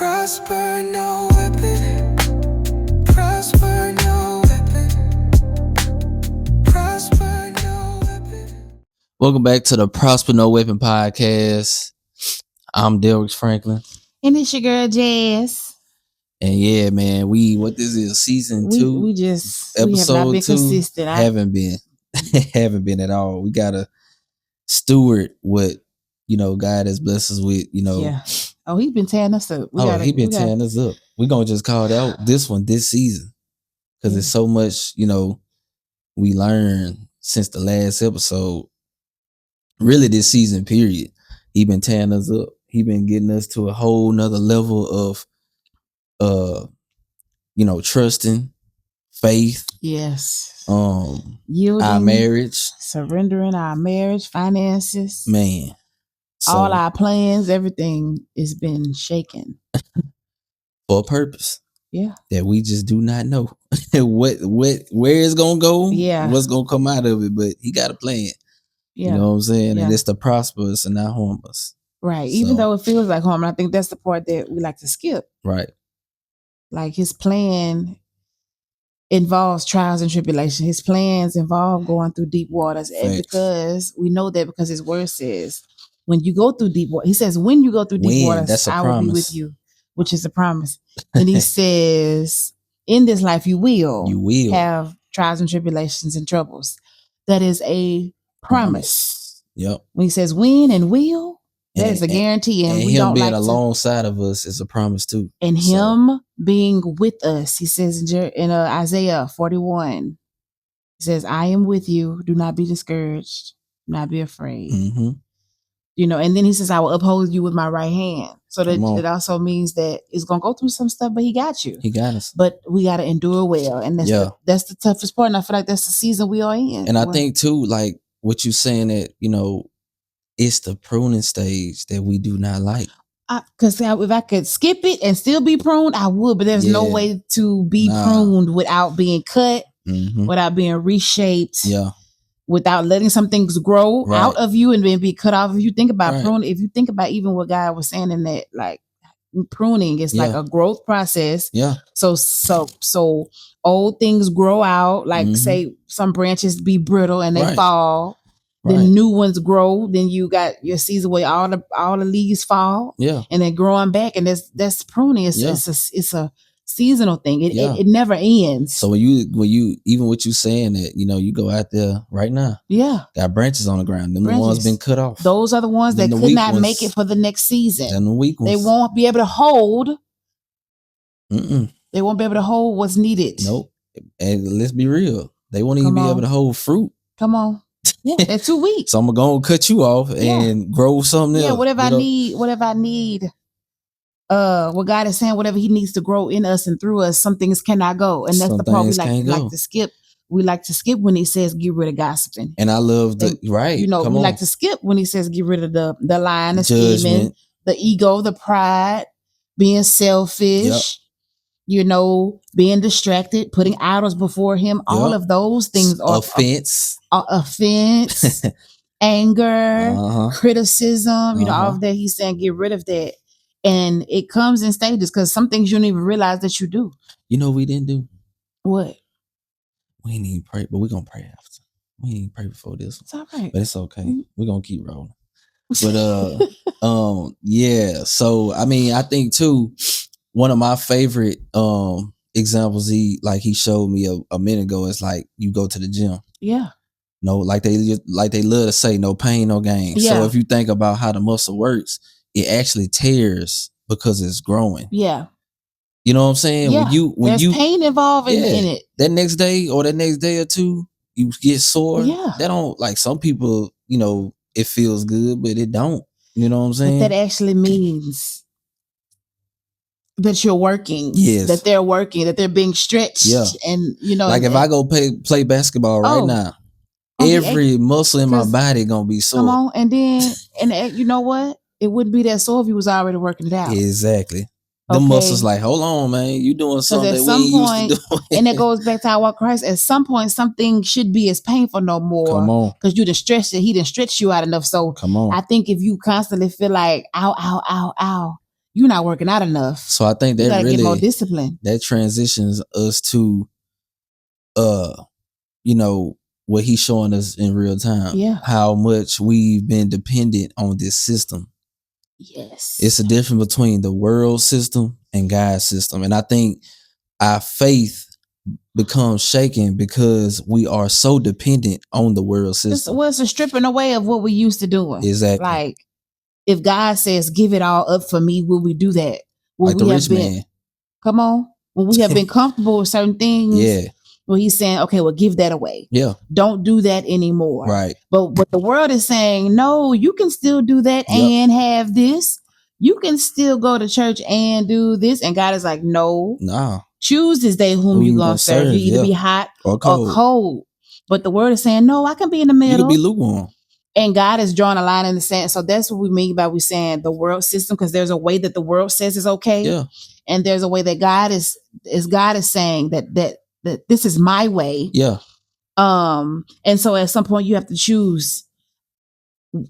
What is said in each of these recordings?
Prosper, no weapon. Prosper, no weapon. Prosper, no weapon. Welcome back to the Prosper No Weapon podcast. I'm Derek Franklin. And it's your girl Jazz. And yeah, man, what this is, season 2? We have not been 2. consistent. Haven't been. Haven't been at all. We gotta steward what, God has blessed us with, Yeah. Oh, he's been tearing us up. He's been tearing us up. We're gonna just call it out this season. Because it's so much, we learned since the last episode. Really this season period. He been tearing us up. He been getting us to a whole nother level of trusting, faith. Yes. Yielding, our marriage. Surrendering our marriage, finances. Man. All our plans, everything has been shaken. For a purpose. Yeah. That we just do not know. where it's gonna go. Yeah. What's gonna come out of it. But he got a plan. Yeah. You know what I'm saying? Yeah. And it's to prosper us and not harm us. Right. Even though it feels like harm, I think that's the part that we like to skip. Right. Like his plan involves trials and tribulation. His plans involve going through deep waters. Thanks. And because we know that because his word says, when you go through deep water, he says, when you go through deep waters, I will be with you, which is a promise. And he says, in this life, you will have trials and tribulations and troubles. That is a promise. Yep. When he says when and will, that is a guarantee. And we him don't being like alongside of us is a promise too. And him being with us, he says in Isaiah 41, he says, I am with you. Do not be discouraged. Do not be afraid. Mm-hmm. And then he says, I will uphold you with my right hand. So that it also means that it's going to go through some stuff, but he got you. He got us. But we got to endure well. And that's the toughest part. And I feel like that's the season we are in. And I think too, like what you're saying that, it's the pruning stage that we do not like. Because if I could skip it and still be pruned, I would. But there's no way to be pruned without being cut, without being reshaped. Yeah. Without letting some things grow out of you and then be cut off. If you think about pruning, if you think about even what God was saying in that, like pruning is like a growth process. Yeah. So old things grow out, like say some branches be brittle and they fall. Then new ones grow. Then you got your season where all the leaves fall. Yeah. And then growing back. And that's pruning. It's a seasonal thing. It never ends. So when you even what you saying that, you go out there right now. Yeah. Got branches on the ground. Them the ones been cut off. Those are the ones that could not make it for the next season. And the weak ones. They won't be able to hold. They won't be able to hold what's needed. Nope. And let's be real. They won't even be able to hold fruit. Come on. Yeah, they're too weak. So I'm gonna cut you off and grow something else. Yeah, whatever I need. What God is saying, whatever he needs to grow in us and through us, some things cannot go. And that's the part we like to skip. We like to skip when he says get rid of gossiping. And I love we like to skip when he says get rid of the lying, the scheming, the ego, the pride, being selfish, being distracted, putting idols before him. All of those things are offense, anger, criticism, all of that. He's saying get rid of that. And it comes in stages because some things you don't even realize that you do. We didn't do? What? We didn't even pray, but we're going to pray after. We didn't even pray before this one. It's all right. But it's okay. Mm-hmm. We're going to keep rolling. But, yeah. So, I mean, I think too, one of my favorite examples he showed me a minute ago is like you go to the gym. Yeah. No, like they love to say, no pain, no gain. Yeah. So if you think about how the muscle works, it actually tears because it's growing. Yeah. You know what I'm saying? Yeah. There's pain involved in it. That next day or that next day or two, you get sore. Yeah. That don't, like some people, it feels good, but it don't. You know what I'm saying? But that actually means that you're working. Yes. That they're working, that they're being stretched. Yeah. And, like if I go play basketball right now, every muscle in my body gonna be sore. Come on. And then, and you know what? It wouldn't be that sore if you was already working it out. Exactly. The muscles like, hold on, man, you doing something that we ain't used to do. And it goes back to our walk Christ. At some point, something should be as painful no more. Come on. Because you done stretched it. He done stretched you out enough. So come on. I think if you constantly feel like, ow, ow, ow, ow, you're not working out enough. So I think you that gotta really get more discipline. That transitions us to you know, what he's showing us in real time. Yeah. How much we've been dependent on this system. Yes. It's a difference between the world system and God's system. And I think our faith becomes shaken because we are so dependent on the world system. It's a stripping away of what we used to doing. Exactly. Like, if God says, give it all up for me, will we do that? Will like we the have rich been, man. Come on. When we have been comfortable with certain things. Yeah. Well, he's saying, okay, well, give that away. Yeah. Don't do that anymore. Right. But the world is saying, no, you can still do that and have this. You can still go to church and do this. And God is like, no. No. Choose this day whom you're going to serve. You either be hot or cold. But the word is saying, no, I can be in the middle. You can be lukewarm. And God is drawing a line in the sand. So that's what we mean by we saying the world system, because there's a way that the world says is okay. Yeah. And there's a way that God is saying that this is my way. Yeah. And so at some point you have to choose.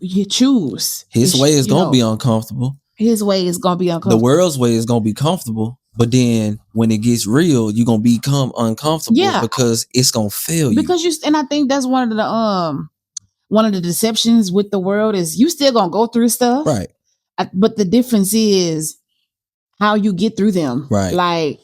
You choose. His way is gonna be uncomfortable. His way is gonna be uncomfortable. The world's way is gonna be comfortable. But then when it gets real, you're gonna become uncomfortable because it's gonna fail you. Because and I think that's one of the deceptions with the world is you still gonna go through stuff. Right. But the difference is how you get through them. Right. Like,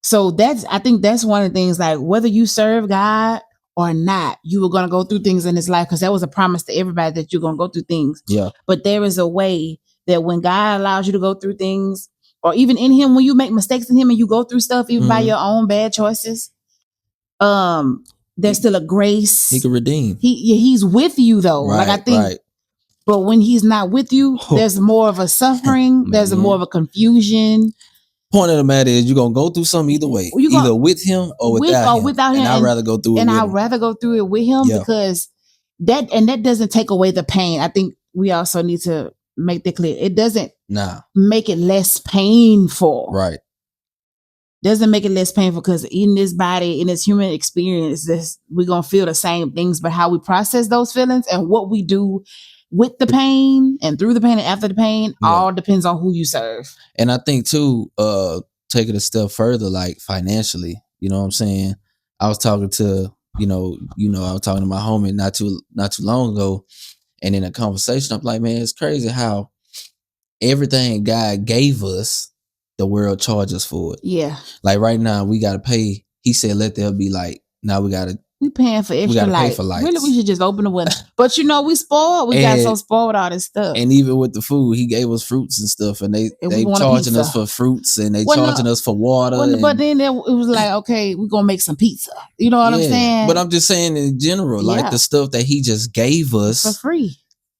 so I think that's one of the things, like whether you serve God or not, you were going to go through things in this life, because that was a promise to everybody that you're going to go through things. Yeah. But there is a way that when God allows you to go through things, or even in him, when you make mistakes in him and you go through stuff, even by your own bad choices, there's still a grace. He can redeem. He's with you though. Right, like I think, right. But when he's not with you, there's more of a suffering. There's more of a confusion. Point of the matter is, you're gonna go through something either way, either with him or without him. And I'd rather go through it. And I'd rather go through it with him because that doesn't take away the pain. I think we also need to make that clear. It doesn't make it less painful. Right. Doesn't make it less painful, because in this body, in this human experience, we're gonna feel the same things, but how we process those feelings and what we do with the pain and through the pain and after the pain all depends on who you serve. And I think too, take it a step further, like financially, you know what I'm saying? I was talking to, I was talking to my homie not too long ago, and in a conversation, I'm like, man, it's crazy how everything God gave us, the world charges for it. Yeah. Like right now, we gotta pay. He said, let there be light. Now we paying for extra light. Pay for lights. Really, we should just open the window. But we spoiled. We got so spoiled with all this stuff. And even with the food, he gave us fruits and stuff, and they charging us for fruits, and they charging us for water. But then it was like, okay, we're gonna make some pizza. You know what I'm saying? But I'm just saying in general, like the stuff that he just gave us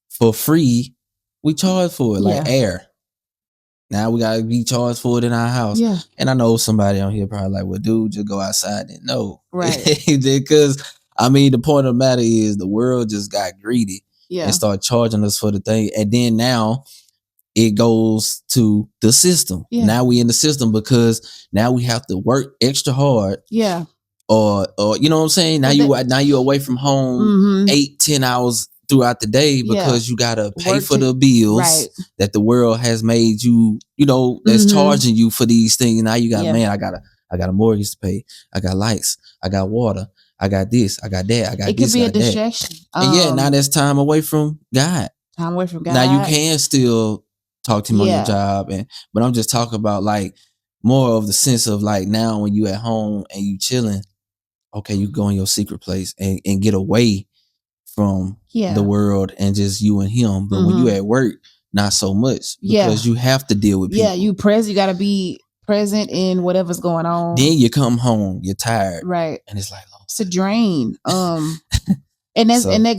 for free, we charge for it, like air. Now we gotta be charged for it in our house. Yeah. And I know somebody on here probably like, well, dude, just go outside. And no. Right. Because the point of the matter is the world just got greedy and started charging us for the thing. And then now it goes to the system. Yeah. Now we in the system because now we have to work extra hard. Yeah. Or you know what I'm saying? Now you're away from home 8-10 hours throughout the day because you gotta pay for the bills that the world has made you, that's charging you for these things. Now you got, man, I got a mortgage to pay. I got lights. I got water. I got this. I got that. I got this. It could be a distraction. And now that's time away from God. Time away from God. Now you can still talk to him on your job, but I'm just talking about like more of the sense of like now when you at home and you chilling, okay, you go in your secret place and get away from the world and just you and him. But when you at work, not so much because you have to deal with people. Yeah, you got to be present in whatever's going on. Then you come home, you're tired. Right. And it's like, it's a drain. And that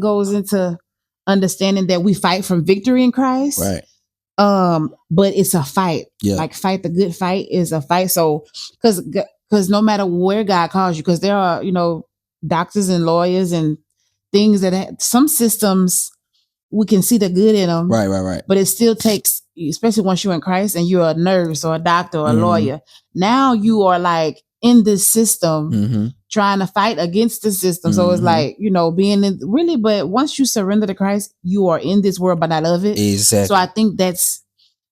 goes into understanding that we fight from victory in Christ. Right. But it's a fight. Yeah. Like fight the good fight is a fight. So because no matter where God calls you, because there are, doctors and lawyers and things that some systems we can see the good in them. Right. But it still takes, especially once you're in Christ and you're a nurse or a doctor or a lawyer, now you are like in this system trying to fight against the system. So it's like, being in really, but once you surrender to Christ, you are in this world, but not of it. Exactly. So I think that's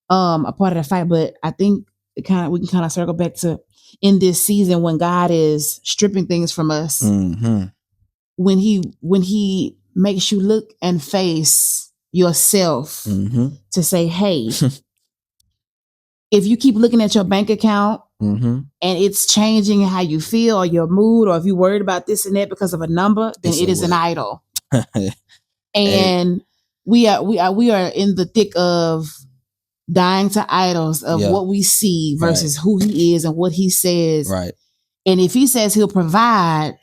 a part of the fight. But I think we can kind of circle back to in this season when God is stripping things from us. Mm-hmm. When he makes you look and face yourself Mm-hmm. to say, hey, if you keep looking at your bank account mm-hmm. and it's changing how you feel or your mood, or if you're worried about this and that because of a number, then it is an idol. And we are in the thick of dying to idols of what we see versus who he is and what he says. Right. And if he says he'll provide,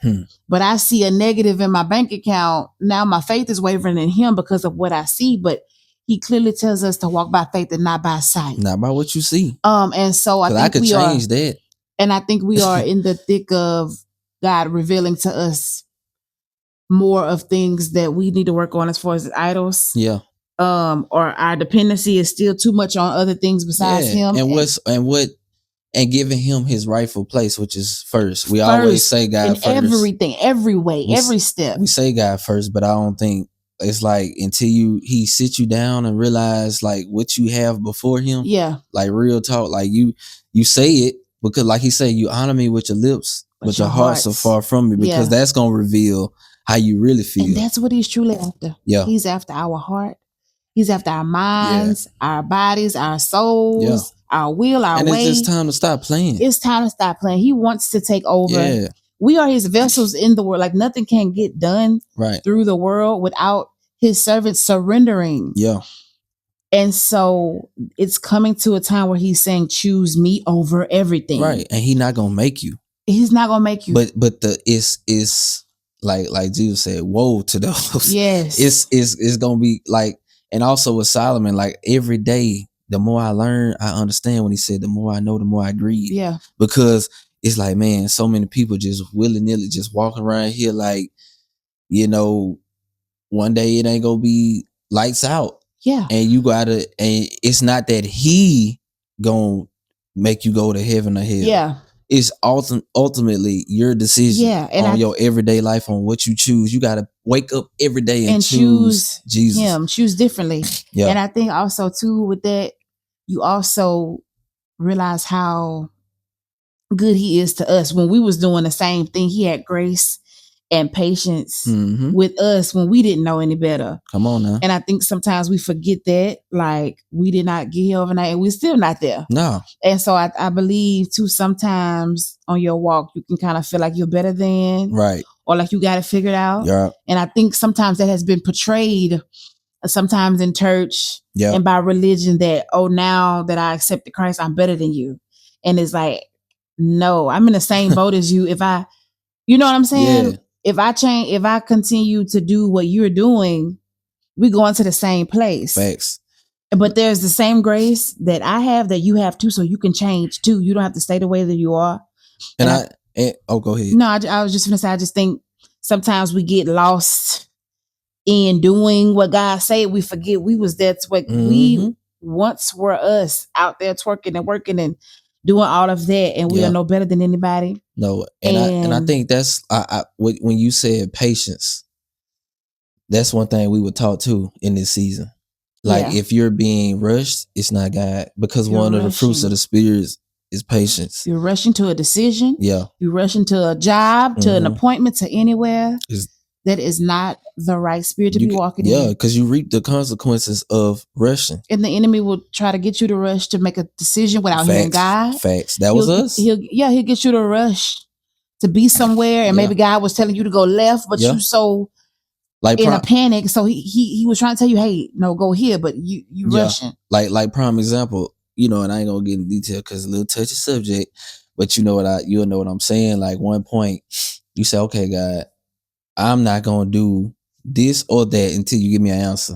but I see a negative in my bank account, now my faith is wavering in him because of what I see. But he clearly tells us to walk by faith and not by sight. Not by what you see. And so I think I could change that. And I think we are in the thick of God revealing to us more of things that we need to work on as far as idols. Yeah. Or our dependency is still too much on other things besides him. And giving him his rightful place, which is first. We always say God in first. Everything, every way, every step. We say God first, but I don't think it's like until he sits you down and realize like what you have before him. Yeah. Like real talk. Like you say it because like he said, you honor me with your lips, but your heart's so far from me, because that's gonna reveal how you really feel. And that's what he's truly after. Yeah. He's after our heart. He's after our minds, our bodies, our souls, our will, our way. And it's just time to stop playing. It's time to stop playing. He wants to take over. Yeah. We are his vessels in the world. Like nothing can get done through the world without his servants surrendering. Yeah. And so it's coming to a time where he's saying, choose me over everything. Right. And he's not going to make you. He's not going to make you. But it's like Jesus said, woe to those. Yes. It's going to be like, and also with Solomon, like every day, the more I learn, I understand when he said, the more I know, the more I grieve. Yeah. Because it's like, man, so many people just willy-nilly just walking around here like, you know, one day it ain't gonna be lights out. Yeah. And you gotta, and it's not that he gonna make you go to heaven or hell. Yeah. It's ultimately your decision on your everyday life, on what you choose. You gotta wake up every day and choose Jesus. Him, choose differently. Yeah. And I think also too with that, you also realize how good he is to us. When we was doing the same thing, he had grace and patience with us when we didn't know any better. Come on now. And I think sometimes we forget that, like we did not get here overnight and we're still not there. No. And so I believe too, sometimes on your walk, you can kind of feel like you're better than. Right. Or like you got it figured out. Yeah. And I think sometimes that has been portrayed sometimes in church and by religion that, oh, now that I accepted Christ, I'm better than you. And it's like, no, I'm in the same boat as you. You know what I'm saying? Yeah. If I continue to do what you're doing, we go into the same place. Facts. But there's the same grace that I have that you have too, so you can change too. You don't have to stay the way that you are. Go ahead. No, I was just gonna say, I just think sometimes we get lost in doing what God said. We forget we was there to what we once were, us out there twerking and working and doing all of that, and we are no better than anybody. No, and I think that's when you said patience, that's one thing we were taught too in this season. Like if you're being rushed, it's not God, because one of the fruits of the Spirit is patience. You're rushing to a decision. Yeah, you're rushing to a job, to an appointment, to anywhere. That is not the right spirit to be walking in. Yeah, because you reap the consequences of rushing. And the enemy will try to get you to rush to make a decision without hearing God. Facts. That was us. He'll get you to rush to be somewhere, and maybe God was telling you to go left, but you so like in a panic. So he was trying to tell you, hey, no, go here, but you rushing. Like prime example, you know, and I ain't gonna get in detail because it's a little touchy subject, but you'll know what I'm saying. Like one point, you say, okay, God, I'm not going to do this or that until you give me an answer.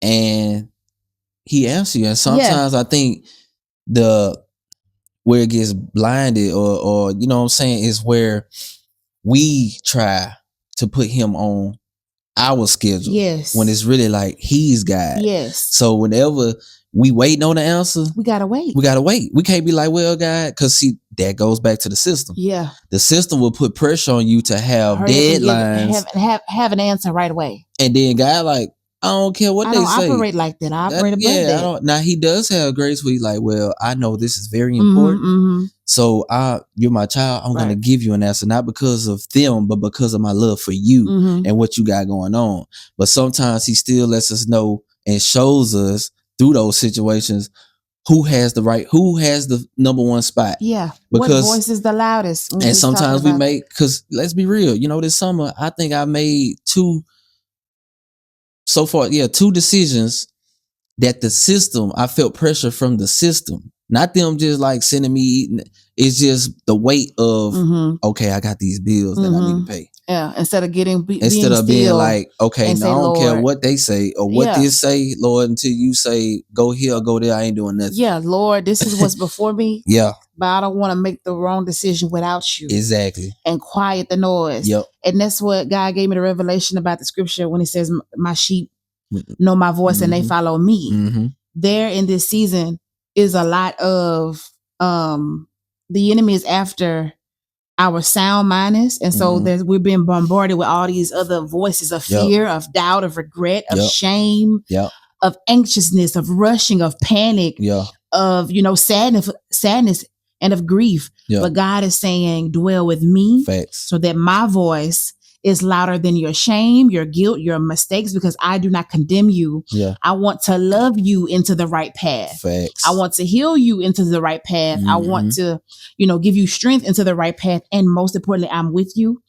And he answers you. And sometimes I think where it gets blinded or you know what I'm saying, is where we try to put him on our schedule. Yes. When it's really like he's God. Yes. So whenever we waiting on the answer, we gotta wait. We can't be like, well, God, because see, that goes back to the system. Yeah. The system will put pressure on you to have deadlines. Have an answer right away. And then God like, I don't care what I they don't say. operate like that. I operate above I that. don't. Now he does have grace where he's like, well, I know this is very Mhm, important. mhm. So you're my child. I'm gonna Right. give you an answer, not because of them, but because of my love for you Mhm. and what you got going on. But sometimes he still lets us know and shows us through those situations who has the number one spot. Yeah. Because what voice is the loudest? When and we's talking sometimes we about that? make, because let's be real, this summer I think I made two decisions that the system, I felt pressure from the system, not them just like sending me eating. It's just the weight of, Mhm. okay, I got these bills that I need to Mhm. pay. Yeah. Instead of Instead being of being still like, okay, and no, I say, don't care Lord, what they say or what yeah, this say, Lord, until you say go here or go there, I ain't doing nothing. yeah, Lord, this is what's before me, Yeah, but I don't want to make the wrong decision without you. exactly. And quiet the noise. Yep. And that's what God gave me the revelation about the scripture when he says, my sheep know my voice and they follow me. Mm-hmm. There in this season is a lot of the enemy is after our sound mindedness. And so we're being bombarded with all these other voices of fear, of doubt, of regret, of shame, of anxiousness, of rushing, of panic, of sadness and of grief. But God is saying, dwell with me. Facts. So that my voice is louder than your shame, your guilt, your mistakes, because I do not condemn you. I want to love you into the right path. Facts. I want to heal you into the right path. I want to, give you strength into the right path. And most importantly, I'm with you.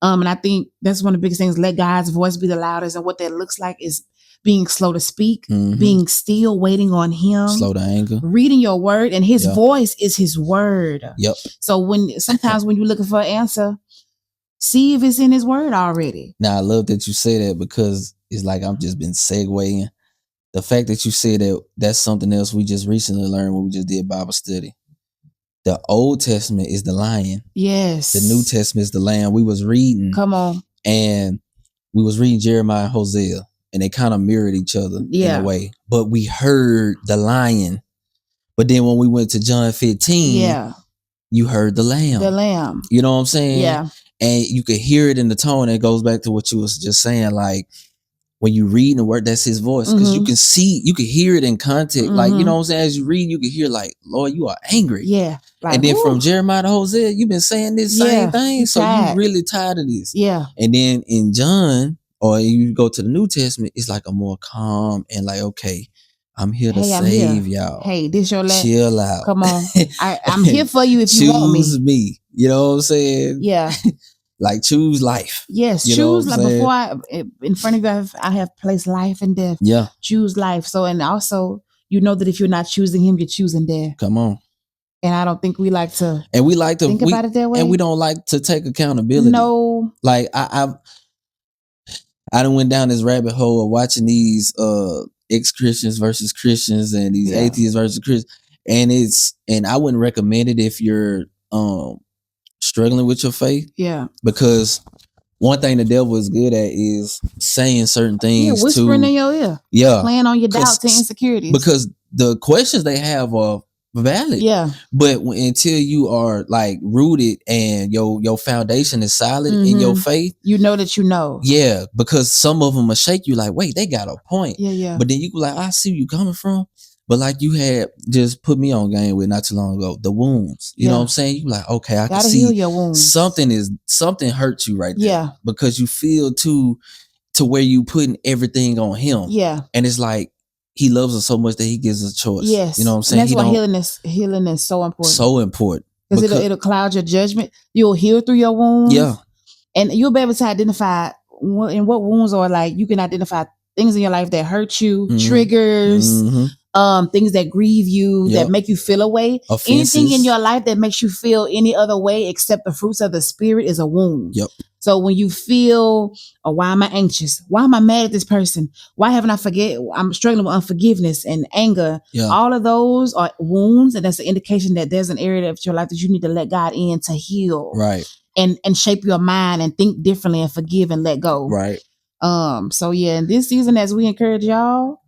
And I think that's one of the biggest things. Let God's voice be the loudest. And what that looks like is being slow to speak, being still, waiting on him, slow to anger, reading your word, and his voice is his word. So sometimes when you're looking for an answer, see if it's in his word already. Now, I love that you say that because it's like I've just been segueing. The fact that you said that's something else we just recently learned when we just did Bible study. The Old Testament is the lion. Yes. The New Testament is the lamb. We was reading. Come on. And we was reading Jeremiah and Hosea, and they kind of mirrored each other in a way. But we heard the lion. But then when we went to John 15, you heard the lamb. The lamb. You know what I'm saying? Yeah. And you could hear it in the tone. It goes back to what you was just saying, like when you read the word, that's his voice. Because you can hear it in context. Like, you know what I'm saying? As you read, you can hear like, Lord, you are angry. Yeah. Like, and then from Jeremiah to Hosea, you've been saying this same thing. So you really tired of this. Yeah. And then in John, or you go to the New Testament, it's like a more calm and like, okay, I'm here to save y'all. Hey, this your last. Chill out. Come on. I'm here for you if you want me. Choose me. You know what I'm saying? Yeah. Like choose life. Yes, choose life. Before in front of you, I have placed life and death. Yeah. Choose life. So, and also, that if you're not choosing him, you're choosing death. Come on. And I don't think we like to. And we like to think about it that way. And we don't like to take accountability. No. Like I done went down this rabbit hole of watching these ex-Christians versus Christians and these atheists versus Christians. And I wouldn't recommend it if you're struggling with your faith. Yeah. Because one thing the devil is good at is saying certain things. Yeah, whispering in your ear. Yeah. Playing on your doubts and insecurities. Because the questions they have are valid. Yeah. But until you are like rooted and your foundation is solid in your faith, you know that you know. Yeah, because some of them will shake you like, wait, they got a point. Yeah, yeah. But then you go like, I see where you coming from. But like you had just put me on game with not too long ago, the wounds. You know what I'm saying? You like, okay, I can see heal your wounds. Something hurt you right there. Yeah. Because you feel to where you putting everything on him. Yeah. And it's like he loves us so much that he gives us a choice. Yes. You know what I'm saying? And that's why healing is so important. So important. Because it'll cloud your judgment. You'll heal through your wounds. Yeah. And you'll be able to identify what wounds are like. You can identify things in your life that hurt you, triggers, things that grieve you, that make you feel a way. Offenses. Anything in your life that makes you feel any other way except the fruits of the spirit is a wound. Yep. So when you feel, oh, why am I anxious? Why am I mad at this person? Why haven't I'm struggling with unforgiveness and anger. Yeah. All of those are wounds. And that's an indication that there's an area of your life that you need to let God in to heal. Right. And shape your mind and think differently and forgive and let go. Right. So yeah, in this season, as we encourage y'all,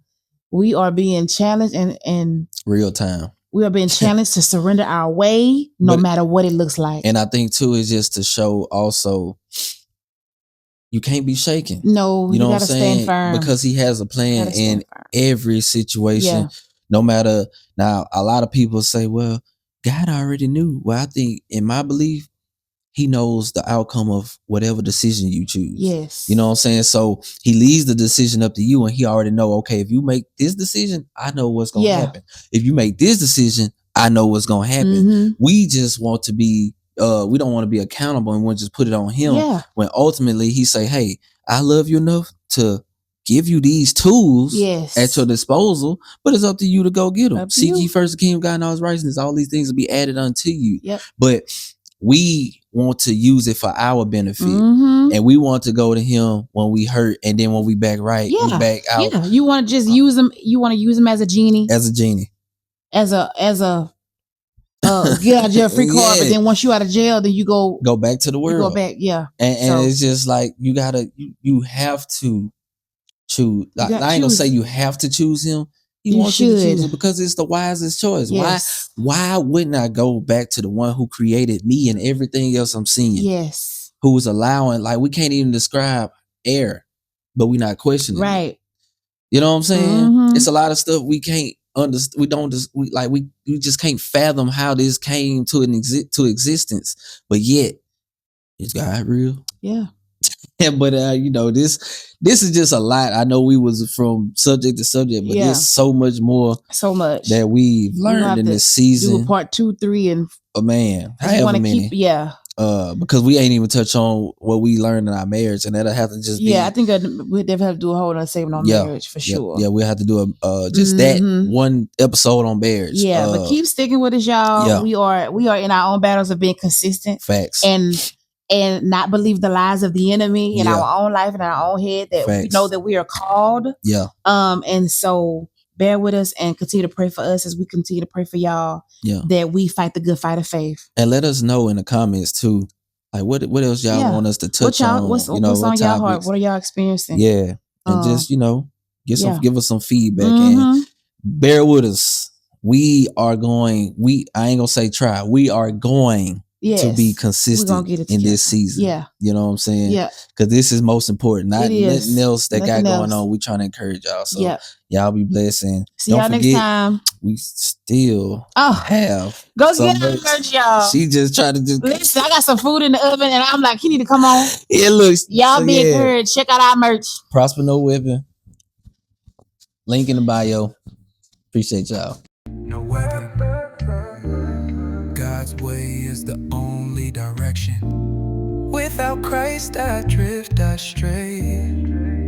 we are being challenged and real time. We are being challenged to surrender our way, no matter what it looks like. And I think too is just to show also, you can't be shaken. No, You know what I'm gotta saying? stand firm. Because he has a plan in every situation. Yeah. No matter, now a lot of people say, well, God already knew. Well, I think in my belief, he knows the outcome of whatever decision you choose. Yes. You know what I'm saying? So he leaves the decision up to you, and he already know, okay, if you make this decision, I know what's going to happen. If you make this decision, I know what's going to happen. We just want to be, we don't want to be accountable and want to just put it on him when ultimately he say, hey, I love you enough to give you these tools at your disposal, but it's up to you to go get them. Seek ye first the kingdom of God and all his righteousness. All these things will be added unto you. But we want to use it for our benefit, and we want to go to him when we hurt, and then when we back right, we back out. Yeah, you want to just use him. You want to use him as a genie, as a get out of jail free card. But then once you out of jail, then you go back to the world. You go back, and it's just like you gotta, you have to choose. I ain't gonna say you have to choose him. He wants you to choose it because it's the wisest choice. Why wouldn't I go back to the one who created me and everything else I'm seeing? Who was allowing, like, we can't even describe air, but we're not questioning it. You know what I'm saying? It's a lot of stuff we can't understand. We just can't fathom how this came to existence. But yet, is God real? Yeah. But you know, this is just a lot. I know we was from subject to subject, but there's so much more that we've learned in this season. Do a part 2, 3, and man, however many. Because we ain't even touch on what we learned in our marriage, and that'll have to just be. I think we'd have to do a whole other segment on marriage for sure. Yeah, we'll have to do a just that one episode on marriage. But keep sticking with us, y'all. We are in our own battles of being consistent. Facts. And not believe the lies of the enemy in our own life and our own head, that we know that we are called. And so bear with us and continue to pray for us as we continue to pray for y'all. That we fight the good fight of faith. And let us know in the comments too, like what else y'all want us to touch on. What's on y'all heart? What are y'all experiencing? And just give us some feedback and bear with us. We are going. I ain't gonna say try. We are going to be consistent in this season. You know what I'm saying? Because this is most important. Nothing else that got going on. We trying to encourage y'all. So y'all be blessed, and see y'all next time. We still have go get our merch, y'all. She just tried to listen. I got some food in the oven, and I'm like, you need to come on. It looks y'all be encouraged. Check out our merch. Prosper No Weapon. Link in the bio. Appreciate y'all. No weapon. God's way is the only direction. Without Christ, I drift astray.